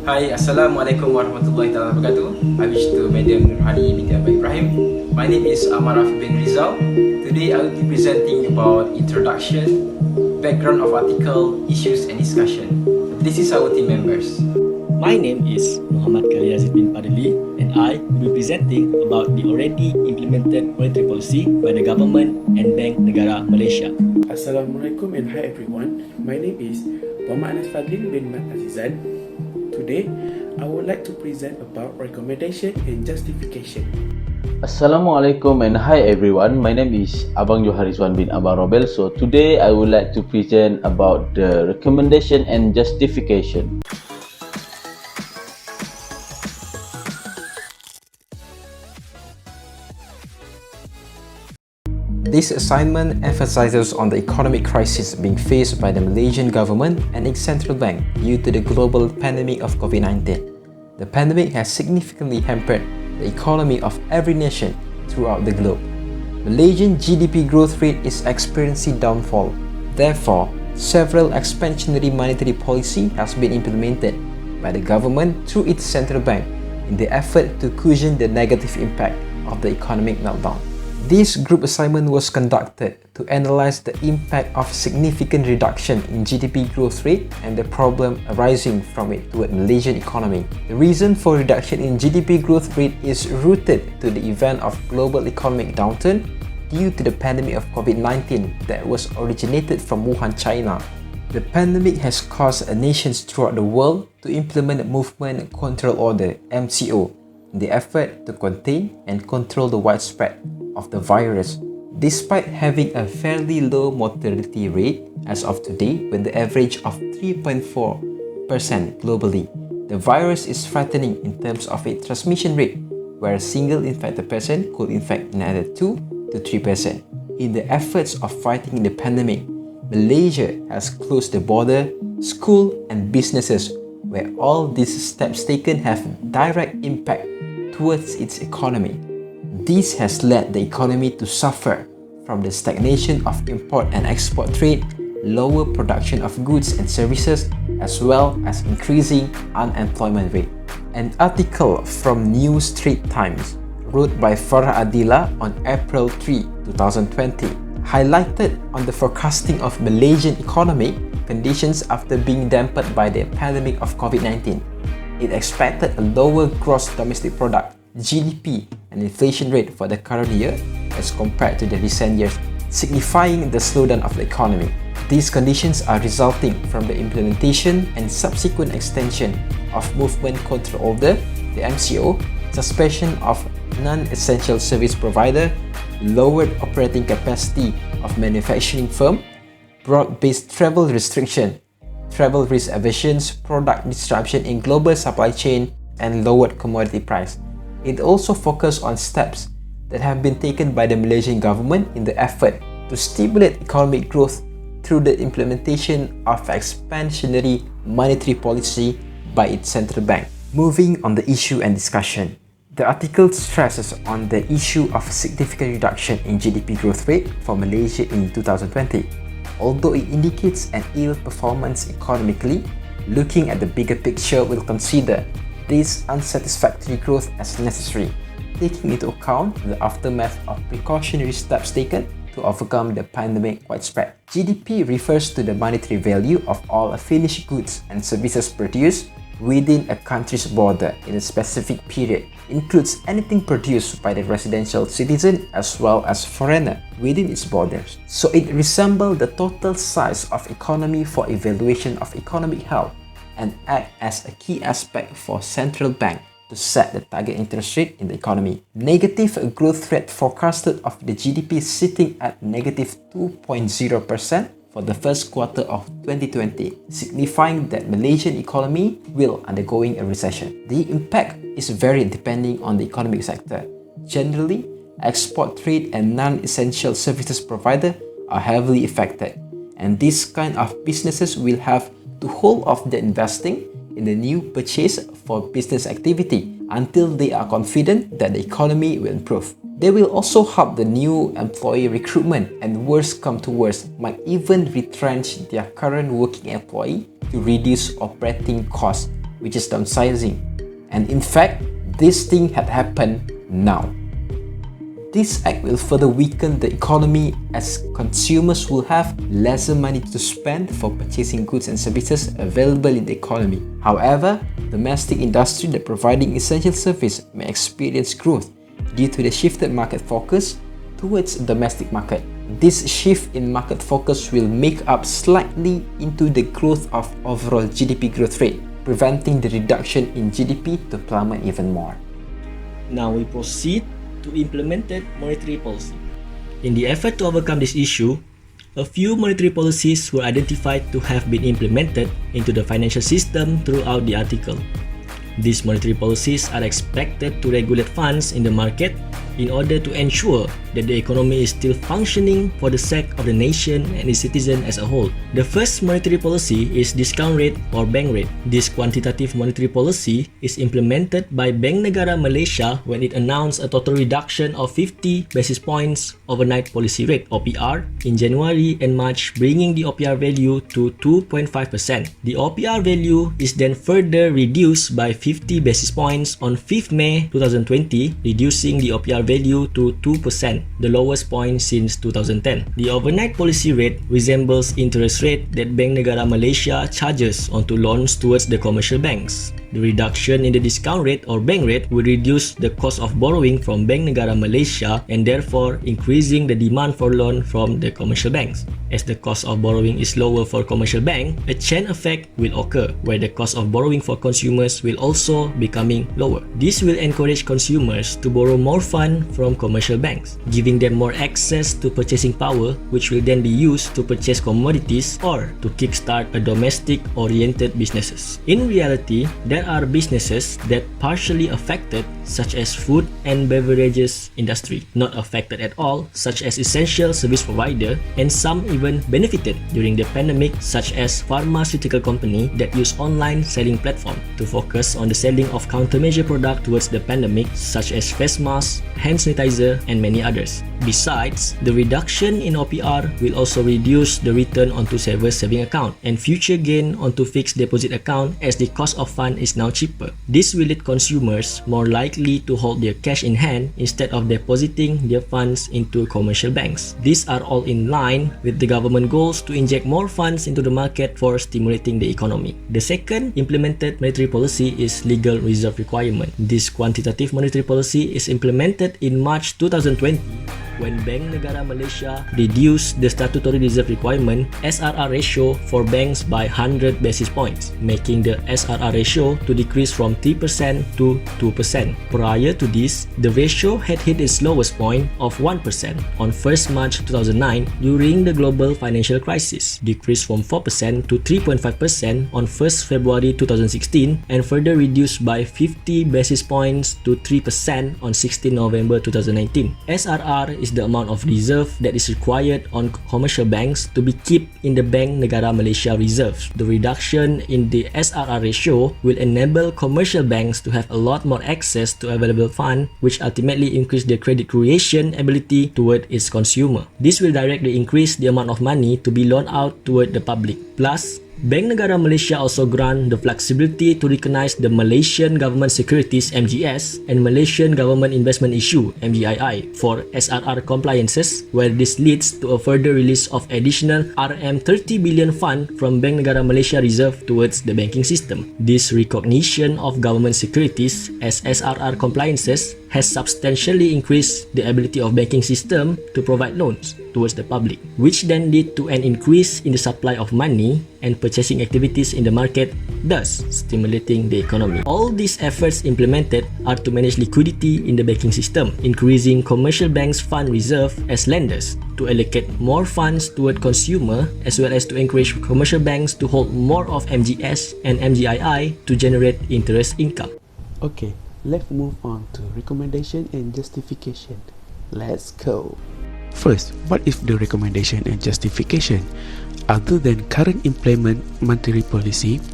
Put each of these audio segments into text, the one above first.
Hai, Assalamualaikum warahmatullahi wabarakatuh. I wish to Madam Nurhani binti Abang Ibrahim. My name is Ammar bin RIZAL. Today I will be presenting about introduction, background of article, issues and discussion. This is our team members. My name is Muhammad KHALIYAZID bin PATDELI and I will be presenting about the already implemented monetary policy by the government and Bank Negara Malaysia. Assalamualaikum and hi everyone. My name is Muhammad FADHLIN bin AZIZAN. Today, I would like to present about recommendation and justification. Assalamualaikum and hi everyone. My name is ABANG JOHARRIZWAN bin ROBIL. So today I would like to present about the recommendation and justification. This assignment emphasizes on the economic crisis being faced by the Malaysian government and its central bank due to the global pandemic of COVID-19. The pandemic has significantly hampered the economy of every nation throughout the globe. Malaysian GDP growth rate is experiencing downfall. Therefore, several expansionary monetary policy has been implemented by the government through its central bank in the effort to cushion the negative impact of the economic meltdown. This group assignment was conducted to analyze the impact of significant reduction in GDP growth rate and the problem arising from it toward Malaysian economy. The reason for reduction in GDP growth rate is rooted to the event of global economic downturn due to the pandemic of COVID-19 that was originated from Wuhan, China. The pandemic has caused nations throughout the world to implement a Movement Control Order (MCO) in the effort to contain and control the widespread of the virus. Despite having a fairly low mortality rate as of today, with the average of 3.4% globally, the virus is threatening in terms of its transmission rate, where a single infected person could infect another 2 to 3%. In the efforts of fighting the pandemic, Malaysia has closed the border, school and businesses, where all these steps taken have direct impact towards its economy. This has led the economy to suffer from the stagnation of import and export trade, lower production of goods and services, as well as increasing unemployment rate. An article from New Straits Times, wrote by Farah Adila on April 3, 2020, highlighted on the forecasting of Malaysian economic conditions after being dampened by the pandemic of COVID-19. It expected a lower gross domestic product (GDP) and inflation rate for the current year as compared to the recent years, signifying the slowdown of the economy. These conditions are resulting from the implementation and subsequent extension of Movement Control Order, the MCO, suspension of non-essential service provider, lowered operating capacity of manufacturing firm, broad-based travel restriction, travel risk aversions, product disruption in global supply chain, and lowered commodity price. It also focused on steps that have been taken by the Malaysian government in the effort to stimulate economic growth through the implementation of expansionary monetary policy by its central bank. Moving on the issue and discussion. The article stresses on the issue of significant reduction in GDP growth rate for Malaysia in 2020. Although it indicates an ill performance economically, looking at the bigger picture will consider this unsatisfactory growth as necessary, taking into account the aftermath of precautionary steps taken to overcome the pandemic widespread. GDP refers to the monetary value of all finished goods and services produced within a country's border in a specific period, includes anything produced by the residential citizen as well as foreigner within its borders. So it resembles the total size of economy for evaluation of economic health and act as a key aspect for central bank to set the target interest rate in the economy. Negative growth rate forecasted of the GDP sitting at negative 2.0% for the first quarter of 2020, signifying that Malaysian economy will undergoing a recession. The impact is varied depending on the economic sector. Generally, export trade and non-essential services provider are heavily affected, and this kind of businesses will have to hold off the investing in the new purchase for business activity until they are confident that the economy will improve. They will also help the new employee recruitment, and worst come to worst, might even retrench their current working employee to reduce operating costs which is downsizing. And in fact, this thing had happened now. This act will further weaken the economy as consumers will have lesser money to spend for purchasing goods and services available in the economy. However, domestic industry that providing essential service may experience growth due to the shifted market focus towards domestic market. This shift in market focus will make up slightly into the growth of overall GDP growth rate, preventing the reduction in GDP to plummet even more. Now we proceed to implemented monetary policy. In the effort to overcome this issue, a few monetary policies were identified to have been implemented into the financial system throughout the article. These monetary policies are expected to regulate funds in the market in order to ensure that the economy is still functioning for the sake of the nation and its citizens as a whole. The first monetary policy is discount rate or bank rate. This quantitative monetary policy is implemented by Bank Negara Malaysia when it announced a total reduction of 50 basis points overnight policy rate (OPR) in January and March, bringing the OPR value to 2.5%. The OPR value is then further reduced by 50 basis points on 5th May 2020, reducing the OPR value to 2%, the lowest point since 2010. The overnight policy rate resembles interest rate that Bank Negara Malaysia charges onto loans towards the commercial banks. The reduction in the discount rate or bank rate will reduce the cost of borrowing from Bank Negara Malaysia and therefore increasing the demand for loan from the commercial banks. As the cost of borrowing is lower for commercial bank, a chain effect will occur where the cost of borrowing for consumers will also becoming lower. This will encourage consumers to borrow more funds from commercial banks, giving them more access to purchasing power, which will then be used to purchase commodities or to kickstart a domestic-oriented businesses. In reality, there are businesses that partially affected, such as food and beverages industry, not affected at all, such as essential service provider, and some even benefited during the pandemic, such as pharmaceutical company that use online selling platform to focus on the selling of countermeasure product towards the pandemic, such as face masks, hand sanitizer, and many others. Besides, the reduction in OPR will also reduce the return onto savers saving account and future gain onto fixed deposit account as the cost of fund is now cheaper. This will lead consumers more likely to hold their cash in hand instead of depositing their funds into commercial banks. These are all in line with the government goals to inject more funds into the market for stimulating the economy. The second implemented monetary policy is legal reserve requirement. This quantitative monetary policy is implemented in March 2020 when Bank Negara Malaysia reduced the statutory reserve requirement (SRR) ratio for banks by 100 basis points, making the SRR ratio to decrease from 3% to 2%. Prior to this, the ratio had hit its lowest point of 1% on 1st March 2009 during the global financial crisis, decreased from 4% to 3.5% on 1st February 2016, and further reduced by 50 basis points to 3% on 16 November 2019. SRR is the amount of reserve that is required on commercial banks to be kept in the Bank Negara Malaysia reserves. The reduction in the SRR ratio will enable commercial banks to have a lot more access to available funds, which ultimately increase their credit creation ability toward its consumer. This will directly increase the amount of money to be loaned out toward the public. Plus, Bank Negara Malaysia also grant the flexibility to recognize the Malaysian Government Securities (MGS) and Malaysian Government Investment Issue (MGII) for SRR compliances, where this leads to a further release of additional RM30 billion fund from Bank Negara Malaysia Reserve towards the banking system. This recognition of government securities as SRR compliances has substantially increased the ability of banking system to provide loans towards the public, which then lead to an increase in the supply of money and purchasing activities in the market, thus stimulating the economy. All these efforts implemented are to manage liquidity in the banking system, increasing commercial banks' fund reserve as lenders, to allocate more funds toward consumer, as well as to encourage commercial banks to hold more of MGS and MGII to generate interest income. Okay, let's move on to recommendation and justification. Let's go. First, what is the recommendation and justification? Other than current implement monetary policy,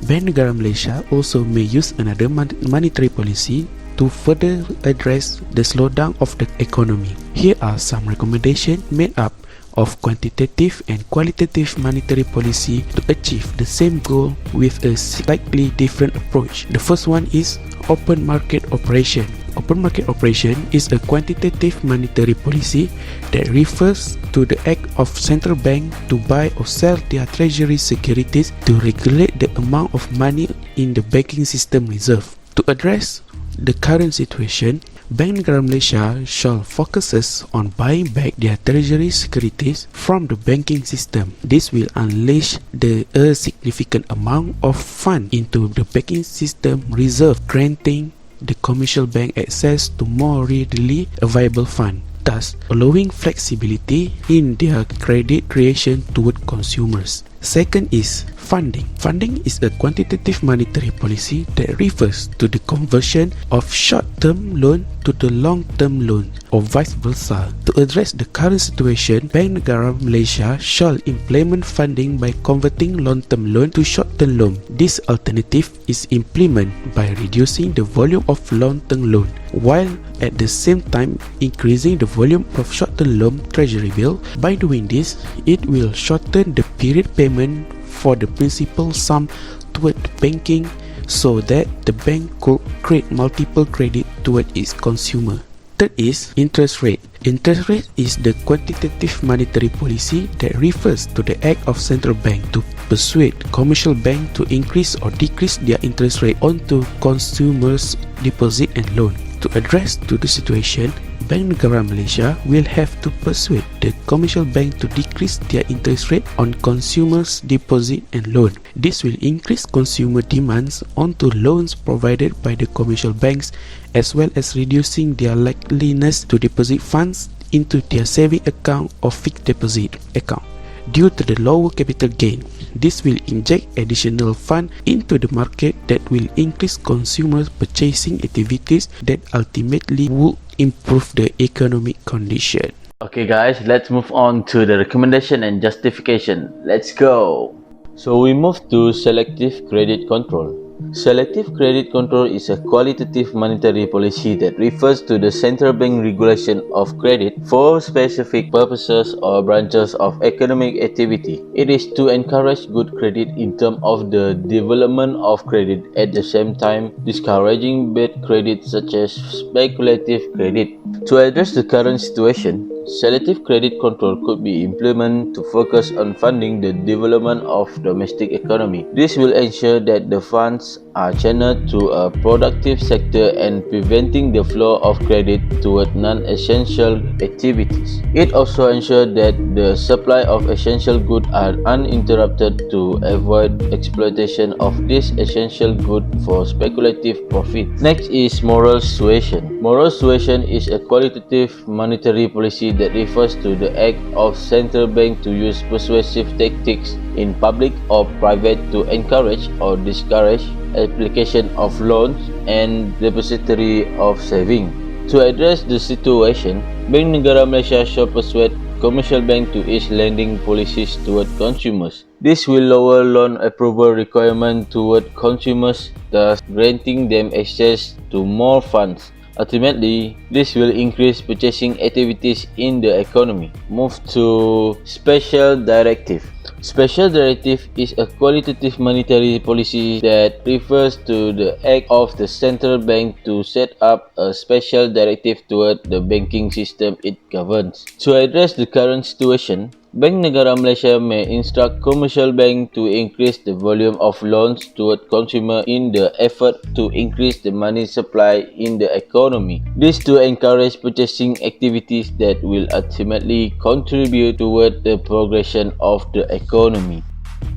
Bank Negara Malaysia also may use another monetary policy to further address the slowdown of the economy. Here are some recommendations made up of quantitative and qualitative monetary policy to achieve the same goal with a slightly different approach. The first one is open market operation. Open market operation is a quantitative monetary policy that refers to the act of central bank to buy or sell their treasury securities to regulate the amount of money in the banking system reserve. To address the current situation, Bank Negara Malaysia shall focuses on buying back their treasury securities from the banking system. This will unleash a significant amount of fund into the banking system reserve, granting the commercial bank access to more readily available fund, thus allowing flexibility in their credit creation toward consumers. Second is funding. Funding is a quantitative monetary policy that refers to the conversion of short-term loan to the long-term loan or vice versa. To address the current situation, Bank Negara Malaysia shall implement funding by converting long-term loan to short-term loan. This alternative is implemented by reducing the volume of long-term loan, while at the same time increasing the volume of short-term loan treasury bill. By doing this, it will shorten the period payment for the principal sum toward the banking so that the bank could create multiple credit toward its consumer. Third is interest rate. Interest rate is the quantitative monetary policy that refers to the act of central bank to persuade commercial bank to increase or decrease their interest rate onto consumers' deposit and loan. To address to the situation, Bank Negara Malaysia will have to persuade the commercial bank to decrease their interest rate on consumers' deposit and loan. This will increase consumer demands onto loans provided by the commercial banks, as well as reducing their likeliness to deposit funds into their saving account or fixed deposit account. Due to the lower capital gain, this will inject additional fund into the market that will increase consumers' purchasing activities that ultimately would improve the economic condition. Okay guys, let's move on to the recommendation and justification. Let's go! So we move to selective credit control. Selective credit control is a qualitative monetary policy that refers to the central bank regulation of credit for specific purposes or branches of economic activity. It is to encourage good credit in terms of the development of credit, at the same time discouraging bad credit such as speculative credit. To address the current situation, selective credit control could be implemented to focus on funding the development of domestic economy. This will ensure that the funds are channeled to a productive sector and preventing the flow of credit toward non-essential activities. It also ensures that the supply of essential goods are uninterrupted to avoid exploitation of this essential good for speculative profit. Next is moral suasion. Moral suasion is a qualitative monetary policy that refers to the act of central bank to use persuasive tactics in public or private to encourage or discourage application of loans and depository of saving. To address the situation, Bank Negara Malaysia shall persuade commercial bank to ease lending policies toward consumers. This will lower loan approval requirement toward consumers, thus granting them access to more funds. Ultimately, this will increase purchasing activities in the economy. Move to Special Directive. Special Directive is a qualitative monetary policy that refers to the act of the central bank to set up a special directive toward the banking system it governs. To address the current situation, Bank Negara Malaysia may instruct commercial bank to increase the volume of loans toward consumer in the effort to increase the money supply in the economy. This to encourage purchasing activities that will ultimately contribute toward the progression of the economy.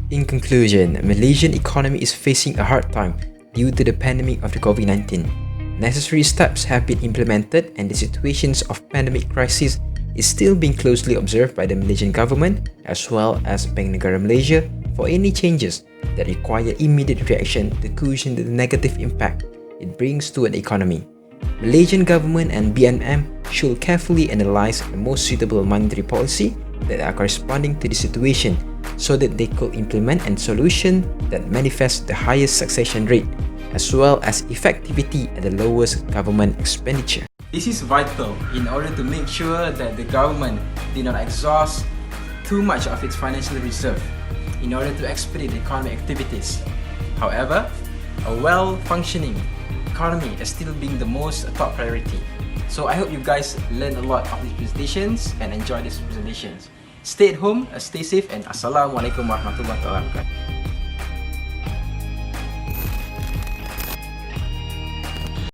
In conclusion, Malaysian economy is facing a hard time due to the pandemic of the COVID-19. Necessary steps have been implemented and the situations of pandemic crisis is still being closely observed by the Malaysian government as well as Bank Negara Malaysia for any changes that require immediate reaction to cushion the negative impact it brings to an economy. Malaysian government and BNM should carefully analyse the most suitable monetary policy that are corresponding to the situation so that they could implement a solution that manifests the highest succession rate as well as effectivity at the lowest government expenditure. This is vital in order to make sure that the government did not exhaust too much of its financial reserve in order to expedite economic activities. However, a well-functioning economy is still being the most top priority. So I hope you guys learn a lot of these presentations and enjoy these presentations. Stay at home, stay safe, and Assalamualaikum warahmatullahi wabarakatuh.